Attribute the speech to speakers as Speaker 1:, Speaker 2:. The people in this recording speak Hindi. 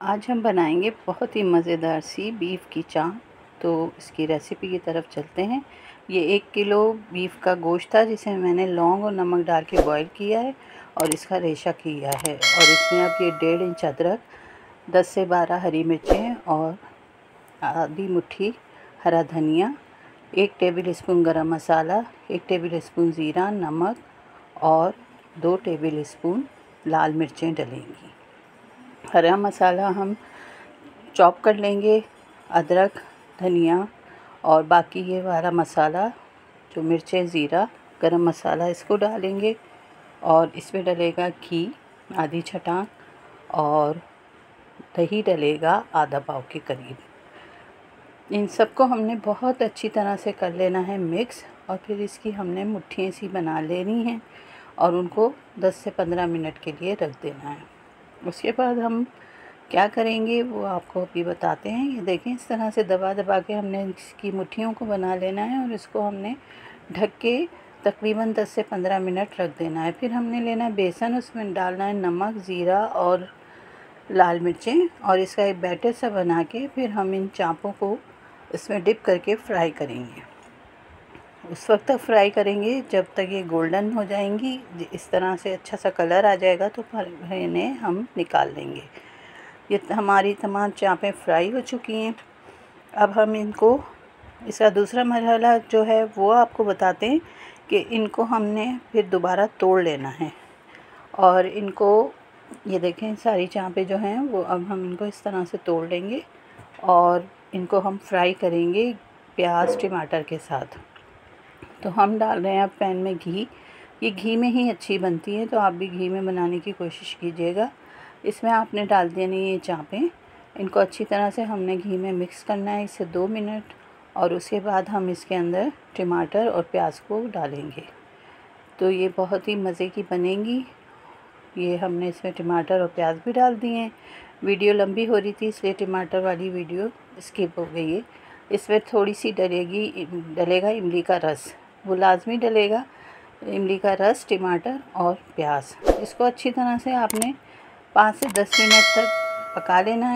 Speaker 1: आज हम बनाएंगे बहुत ही मज़ेदार सी बीफ की चाट। तो इसकी रेसिपी की तरफ चलते हैं। ये 1 किलो बीफ का गोश्त था जिसे मैंने लौंग और नमक डाल के बॉईल किया है और इसका रेशा किया है। और इसमें अब ये 1.5 इंच अदरक, 10 से 12 हरी मिर्चें और आधी मुट्ठी हरा धनिया, 1 टेबल स्पून गरम मसाला, 1 टेबल स्पून ज़ीरा, नमक और 2 टेबल स्पून लाल मिर्चें डलेंगी। हरा मसाला हम चॉप कर लेंगे, अदरक, धनिया और बाकी ये वाला मसाला जो मिर्चें, ज़ीरा, गरम मसाला इसको डालेंगे। और इसमें डलेगा घी आधी छटाक और दही डलेगा आधा पाव के करीब। इन सबको हमने बहुत अच्छी तरह से कर लेना है मिक्स, और फिर इसकी हमने मुट्ठियाँ सी बना लेनी हैं और उनको 10 से 15 मिनट के लिए रख देना है। उसके बाद हम क्या करेंगे वो आपको अभी बताते हैं। ये देखें, इस तरह से दबा दबा के हमने इसकी मुट्ठियों को बना लेना है और इसको हमने ढक के तकरीबन 10 से 15 मिनट रख देना है। फिर हमने लेना बेसन, उसमें डालना है नमक, ज़ीरा और लाल मिर्चें और इसका एक बैटर सा बना के फिर हम इन चापों को इसमें डिप करके फ्राई करेंगे। उस वक्त तक फ्राई करेंगे जब तक ये गोल्डन हो जाएंगी। इस तरह से अच्छा सा कलर आ जाएगा तो फिर इन्हें हम निकाल लेंगे। ये हमारी तमाम चापें फ्राई हो चुकी हैं। अब हम इनको, इसका दूसरा मरहला जो है वो आपको बताते हैं कि इनको हमने फिर दोबारा तोड़ लेना है। और इनको, ये देखें, सारी चापें जो हैं वो अब हम इनको इस तरह से तोड़ लेंगे और इनको हम फ्राई करेंगे प्याज टमाटर के साथ। तो हम डाल रहे हैं अब पैन में घी। ये घी में ही अच्छी बनती है, तो आप भी घी में बनाने की कोशिश कीजिएगा। इसमें आपने डाल देनी ये चापें। इनको अच्छी तरह से हमने घी में मिक्स करना है 1 से 2 मिनट, और उसके बाद हम इसके अंदर टमाटर और प्याज को डालेंगे। तो ये बहुत ही मज़े की बनेंगी। ये हमने इसमें टमाटर और प्याज भी डाल दिए हैं। वीडियो लंबी हो रही थी इसलिए टमाटर वाली वीडियो स्किप हो गई है। इसमें थोड़ी सी डलेगा इमली का रस, वो लाजमी डलेगा। इमली का रस, टमाटर और प्याज, इसको अच्छी तरह से आपने 5 से 10 मिनट तक पका लेना है।